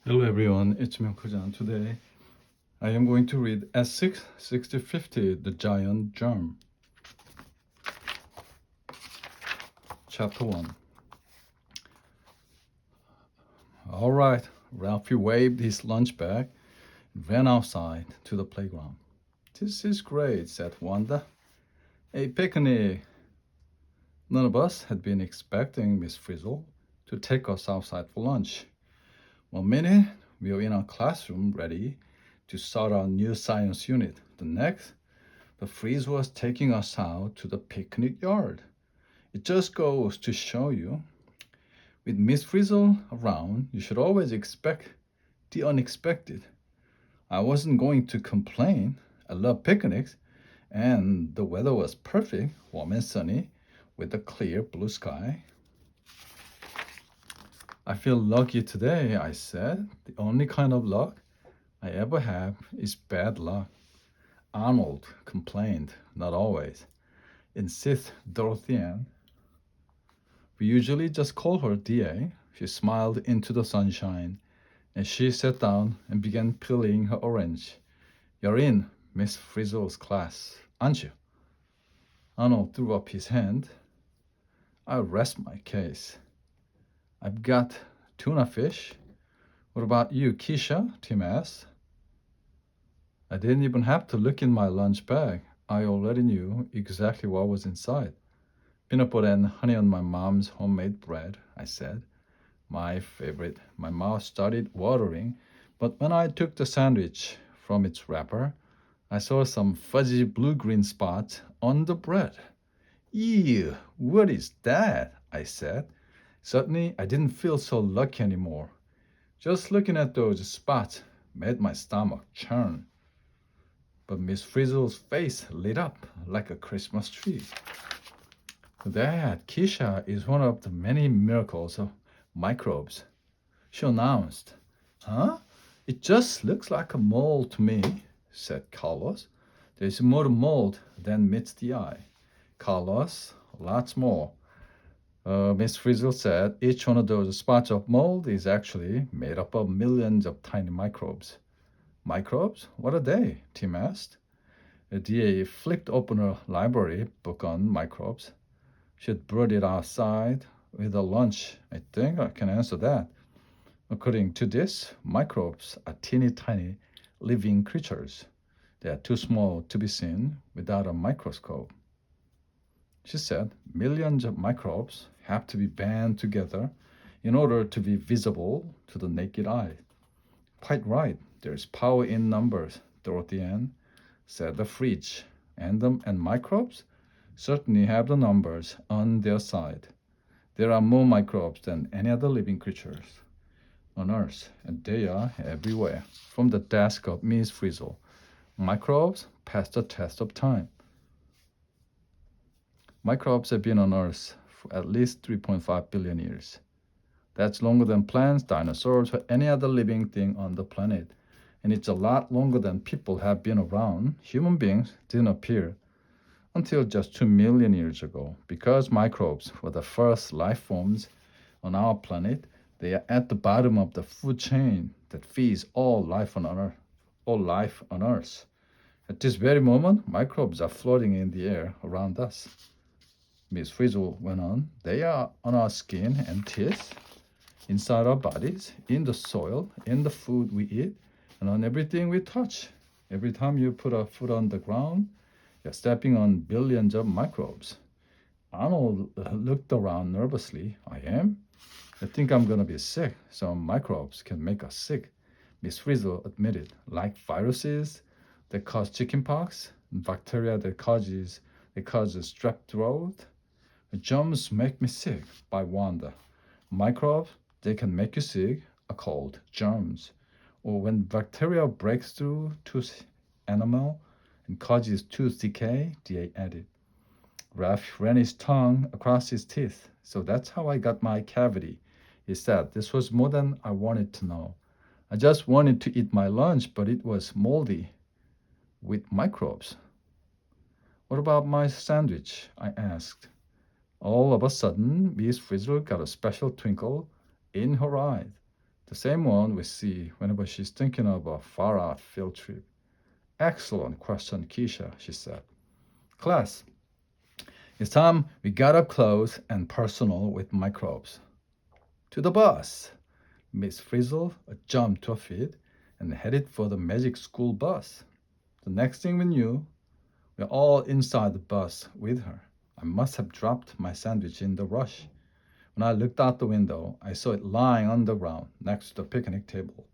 Hello everyone, it's Myung-Jan. Today I am going to read S6 6050 The Giant Germ, Chapter 1. Alright, Ralphie waved his lunch bag and ran outside to the playground. This is great, said Wanda. A picnic. None of us had been expecting Miss Frizzle to take us outside for lunch. 1 minute, we were in our classroom ready to start our new science unit. The next, the freeze was taking us out to the picnic yard. It just goes to show you, with Miss Frizzle around, you should always expect the unexpected. I wasn't going to complain. I love picnics, and the weather was perfect, warm and sunny, with a clear blue sky. I feel lucky today, I said. The only kind of luck I ever have is bad luck. Arnold complained, not always. Insists Dorothy Ann. We usually just call her DA. She smiled into the sunshine, and she sat down and began peeling her orange. You're in Miss Frizzle's class, aren't you? Arnold threw up his hand. I'll rest my case. I've got tuna fish. What about you, Keisha? Tim asked. I didn't even have to look in my lunch bag. I already knew exactly what was inside. Peanut butter and honey on my mom's homemade bread, I said. My favorite. My mouth started watering, but when I took the sandwich from its wrapper, I saw some fuzzy blue-green spots on the bread. Ew, what is that? I said. Suddenly, I didn't feel so lucky anymore. Just looking at those spots made my stomach churn. But Miss Frizzle's face lit up like a Christmas tree. That, Keisha, is one of the many miracles of microbes, she announced. Huh? It just looks like a mole to me, said Carlos. There's more mold than meets the eye. Carlos, lots more. Miss Frizzle said each one of those spots of mold is actually made up of millions of tiny microbes. Microbes? What are they? Tim asked. The DA flipped open her library book on microbes. She had brought it outside with her lunch. I think I can answer that. According to this, microbes are teeny tiny living creatures. They are too small to be seen without a microscope. She said millions of microbes have to be band together in order to be visible to the naked eye. Quite right, there's power in numbers, Dorothy Ann said. The fridge and microbes certainly have the numbers on their side. There are more microbes than any other living creatures on Earth, and they are everywhere. From the desk of Miss Frizzle, microbes pass the test of time. Microbes have been on Earth for at least 3.5 billion years. That's longer than plants, dinosaurs, or any other living thing on the planet. And it's a lot longer than people have been around. Human beings didn't appear until just 2 million years ago. Because microbes were the first life forms on our planet, they are at the bottom of the food chain that feeds all life on Earth. All life on Earth. At this very moment, microbes are floating in the air around us. Miss Frizzle went on. They are on our skin and teeth, inside our bodies, in the soil, in the food we eat, and on everything we touch. Every time you put a foot on the ground, you're stepping on billions of microbes. Arnold looked around nervously. I am? I think I'm going to be sick. Some microbes can make us sick, Miss Frizzle admitted, like viruses that cause chickenpox, bacteria that causes strep throat. Germs make me sick, by Wanda. Microbes, they can make you sick, are called germs. Or when bacteria breaks through tooth enamel and causes tooth decay, DA added. Ralph ran his tongue across his teeth. So that's how I got my cavity. He said, this was more than I wanted to know. I just wanted to eat my lunch, but it was moldy with microbes. What about my sandwich? I asked. All of a sudden, Miss Frizzle got a special twinkle in her eyes. The same one we see whenever she's thinking of a far-out field trip. Excellent question, Keisha, she said. Class, it's time we got up close and personal with microbes. To the bus! Miss Frizzle jumped to her feet and headed for the magic school bus. The next thing we knew, we were all inside the bus with her. I must have dropped my sandwich in the rush. When I looked out the window, I saw it lying on the ground next to the picnic table.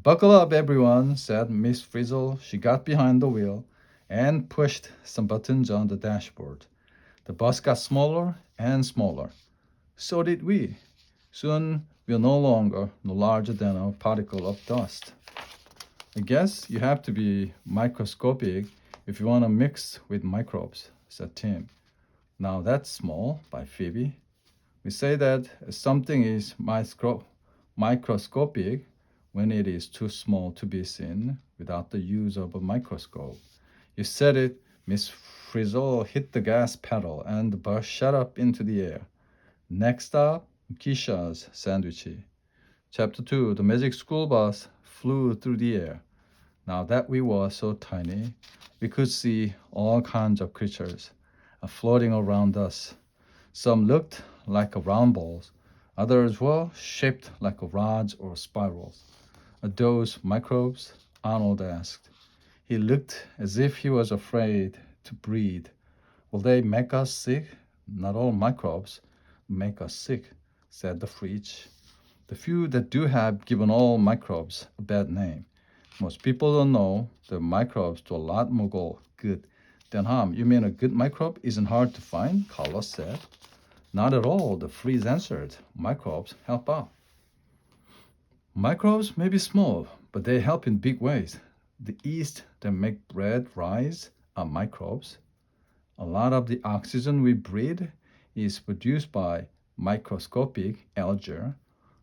Buckle up, everyone, said Miss Frizzle. She got behind the wheel and pushed some buttons on the dashboard. The bus got smaller and smaller. So did we. Soon we were no larger than a particle of dust. I guess you have to be microscopic if you want to mix with microbes, said Tim. Now that's small, by Phoebe. We say that something is microscopic when it is too small to be seen without the use of a microscope. You said it, Miss Frizzle hit the gas pedal and the bus shot up into the air. Next stop, Keisha's sandwich. Chapter 2, the magic school bus flew through the air. Now that we were so tiny, we could see all kinds of creatures floating around us. Some looked like round balls, others were shaped like rods or spirals. Are those microbes? Arnold asked. He looked as if he was afraid to breathe. Will they make us sick? Not all microbes make us sick, said the fridge. The few that do have given all microbes a bad name. Most people don't know that microbes do a lot more good than harm. You mean a good microbe isn't hard to find? Carlos said. Not at all, the freeze answered. Microbes help out. Microbes may be small, but they help in big ways. The yeast that make bread rise are microbes. A lot of the oxygen we breathe is produced by microscopic algae.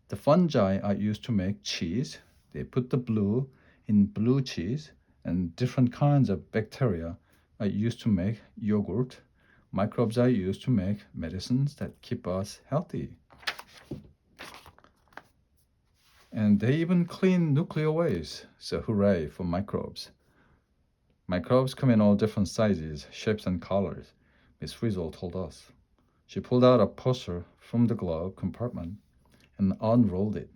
The fungi are used to make cheese. They put the blue in blue cheese, and different kinds of bacteria are used to make yogurt. Microbes are used to make medicines that keep us healthy. And they even clean nuclear waste, so hooray for microbes. Microbes come in all different sizes, shapes, and colors, Miss Frizzle told us. She pulled out a poster from the glove compartment and unrolled it.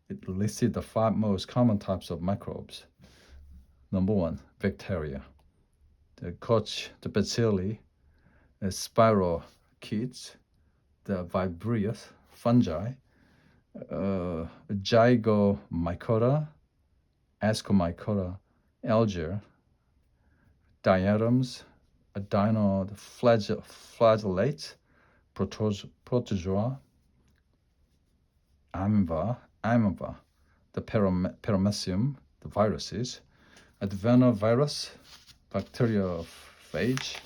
It listed the 5 most common types of microbes. Number 1, bacteria. The Koch, the bacilli, the spirochetes, the vibrious fungi, zygomycota, ascomycota, algae, diatoms, dinoflagellates, protozoa, amoeba, the paramecium, the viruses, adenovirus, bacteriophage.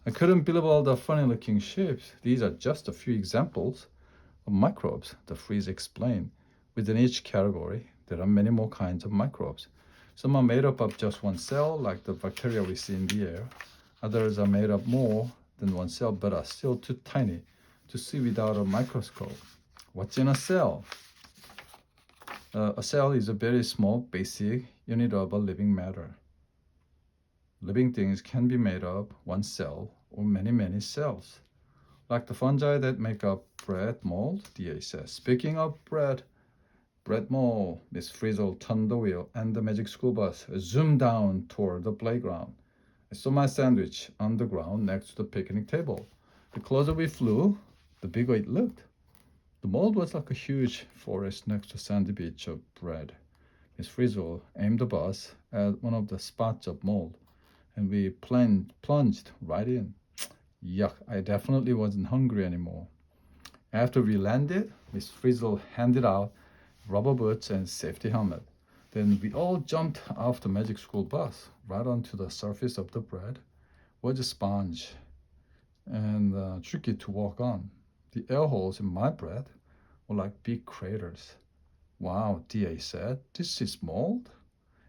I couldn't believe all the funny-looking shapes. These are just a few examples of microbes, the freeze explained. Within each category, there are many more kinds of microbes. Some are made up of just one cell, like the bacteria we see in the air. Others are made up more than one cell, but are still too tiny to see without a microscope. What's in a cell? A cell is a very small, basic unit of a living matter. Living things can be made of one cell or many cells, like the fungi that make up bread mold, DA says. Speaking of bread mold, Miss Frizzle turned the wheel and the magic school bus zoomed down toward the playground. I saw my sandwich on the ground next to the picnic table. The closer we flew, the bigger it looked. The mold was like a huge forest next to a sandy beach of bread. Miss Frizzle aimed the bus at one of the spots of mold, and we plunged right in. Yuck, I definitely wasn't hungry anymore. After we landed, Miss Frizzle handed out rubber boots and safety helmet. Then we all jumped off the magic school bus right onto the surface of the bread. It was a sponge and tricky to walk on. The air holes in my bread were like big craters. Wow, DA said, this is mold?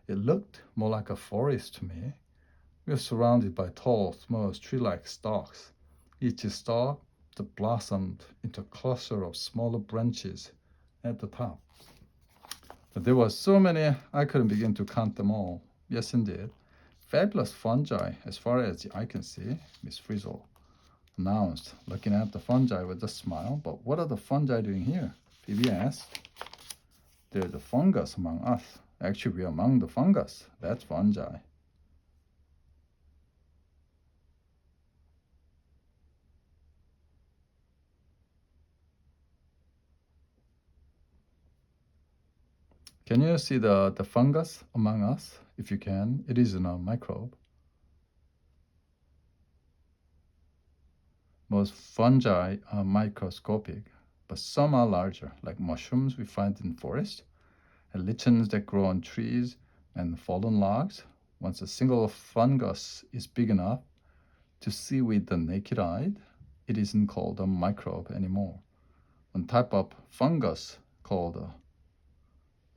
It looked more like a forest to me. We were surrounded by tall, small, tree-like stalks. Each stalk blossomed into a cluster of smaller branches at the top. But there were so many I couldn't begin to count them all. Yes, indeed. Fabulous fungi, as far as the eye can see, Miss Frizzle announced, looking at the fungi with a smile. But what are the fungi doing here? Phoebe asked. They're the fungus among us. Actually, we're among the fungus. That's fungi. Can you see the fungus among us? If you can, it isn't a microbe. Most fungi are microscopic, but some are larger, like mushrooms we find in forests, and lichens that grow on trees and fallen logs. Once a single fungus is big enough to see with the naked eye, it isn't called a microbe anymore. One type of fungus called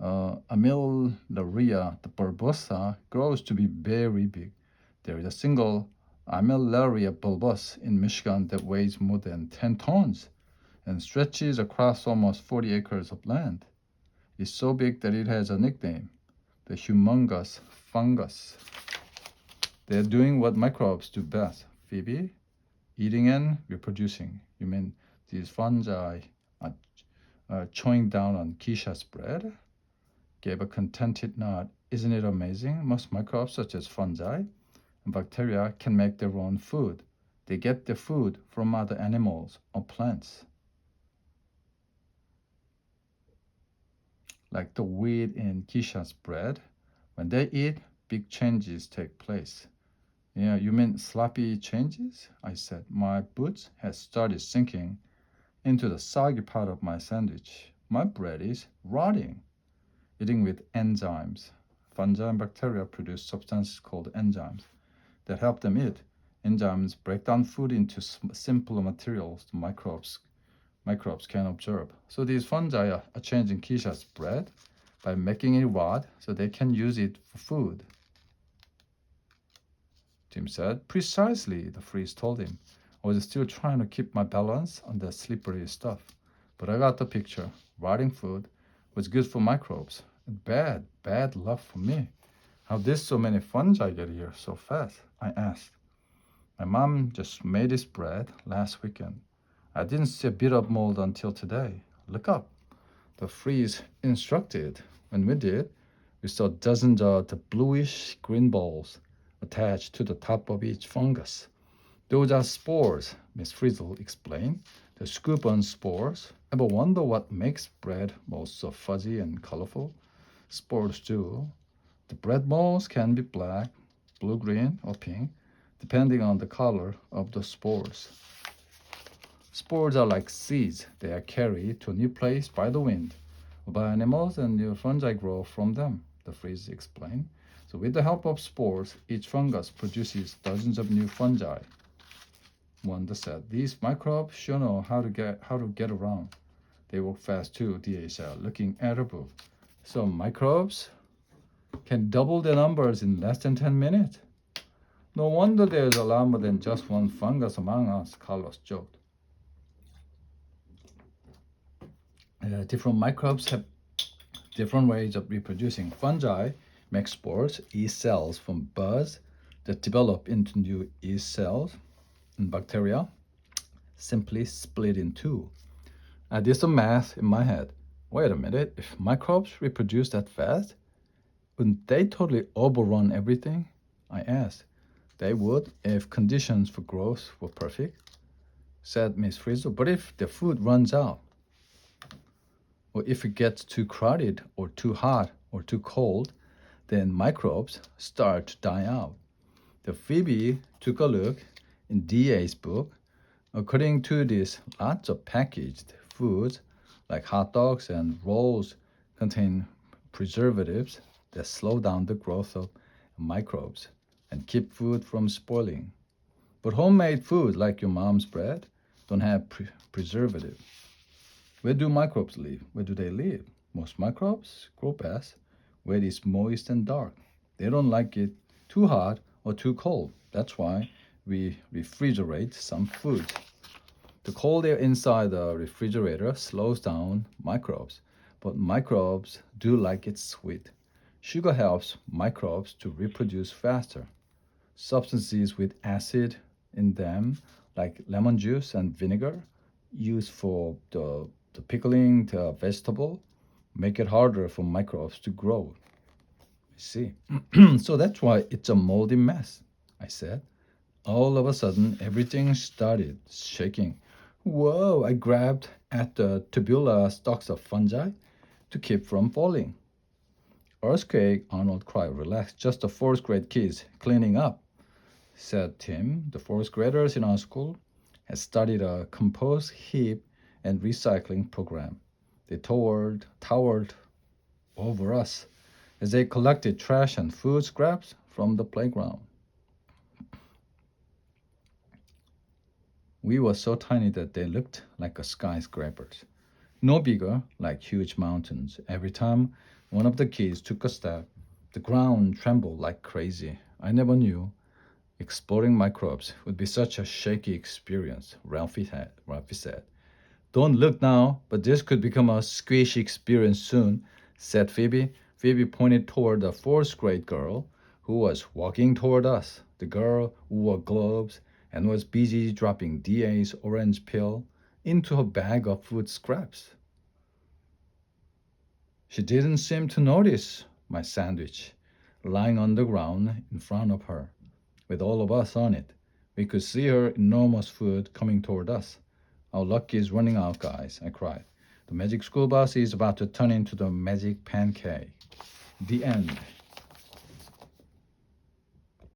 Armillaria bulbosa grows to be very big. There is a single Armillaria bulbos in Michigan that weighs more than 10 tons and stretches across almost 40 acres of land. It's so big that it has a nickname, the humongous fungus. They're doing what microbes do best, Phoebe, eating and reproducing. You mean these fungi are chewing down on Keisha's bread? Gave a contented nod. Isn't it amazing? Most microbes, such as fungi and bacteria, can make their own food. They get their food from other animals or plants. Like the wheat in Keisha's bread, when they eat, big changes take place. Yeah, you mean sloppy changes? I said. My boots had started sinking into the soggy part of my sandwich. My bread is rotting. Eating with enzymes. Fungi and bacteria produce substances called enzymes that help them eat. Enzymes break down food into simpler materials the microbes can observe. So these fungi are changing Keisha's bread by making it rot so they can use it for food. Tim said. Precisely, the freeze told him. I was still trying to keep my balance on the slippery stuff, but I got the picture. Rotting food was good for microbes. Bad luck for me. How did so many fungi get here so fast? I asked. My mom just made this bread last weekend. I didn't see a bit of mold until today. Look up. The freeze instructed. When we did, we saw dozens of the bluish green balls attached to the top of each fungus. Those are spores, Miss Frizzle explained. The scoop-on spores. Ever wonder what makes bread molds so fuzzy and colorful? Spores do. The bread molds can be black, blue-green, or pink, depending on the color of the spores. Spores are like seeds. They are carried to a new place by the wind, by animals, and new fungi grow from them, the freeze explained. So with the help of spores, each fungus produces dozens of new fungi. Wanda said, these microbes sure know how to get around. They work fast too, DA said, looking at her book. So microbes can double their numbers in less than 10 minutes. No wonder there's a lot more than just one fungus among us, Carlos joked. Different microbes have different ways of reproducing. Fungi make spores, yeast cells from buds that develop into new yeast cells, and bacteria simply split in two. I did some math in my head. Wait a minute, if microbes reproduce that fast, wouldn't they totally overrun everything? I asked. They would if conditions for growth were perfect, said Miss Frizzle. But if the food runs out, or if it gets too crowded or too hot or too cold, then microbes start to die out. The Phoebe took a look in DA's book. According to this, lots of packaged foods like hot dogs and rolls contain preservatives that slow down the growth of microbes and keep food from spoiling. But homemade food like your mom's bread don't have preservative. Where do microbes live? Where do they live? Most microbes grow best where it is moist and dark. They don't like it too hot or too cold. That's why we refrigerate some foods. The cold air inside the refrigerator slows down microbes, But microbes do like it sweet. Sugar helps microbes to reproduce faster. Substances with acid in them, like lemon juice and vinegar, used for the pickling the vegetable, make it harder for microbes to grow. I see. So that's why it's a moldy mess, I said. All of a sudden, everything started shaking. Whoa, I grabbed at the tubular stalks of fungi to keep from falling. Earthquake, Arnold cried. Relax, just the fourth grade kids cleaning up, said Tim. The fourth graders in our school had studied a compost heap and recycling program. They towered over us as they collected trash and food scraps from the playground. We were so tiny that they looked like skyscrapers. No bigger, like huge mountains. Every time one of the kids took a step, the ground trembled like crazy. I never knew exploring microbes would be such a shaky experience, Ralphie said. Don't look now, but this could become a squishy experience soon, said Phoebe. Phoebe pointed toward the fourth grade girl who was walking toward us. The girl wore gloves and was busy dropping DA's orange peel into her bag of food scraps. She didn't seem to notice my sandwich lying on the ground in front of her, with all of us on it. We could see her enormous food coming toward us. Our luck is running out, guys, I cried. The magic school bus is about to turn into the magic pancake. The end.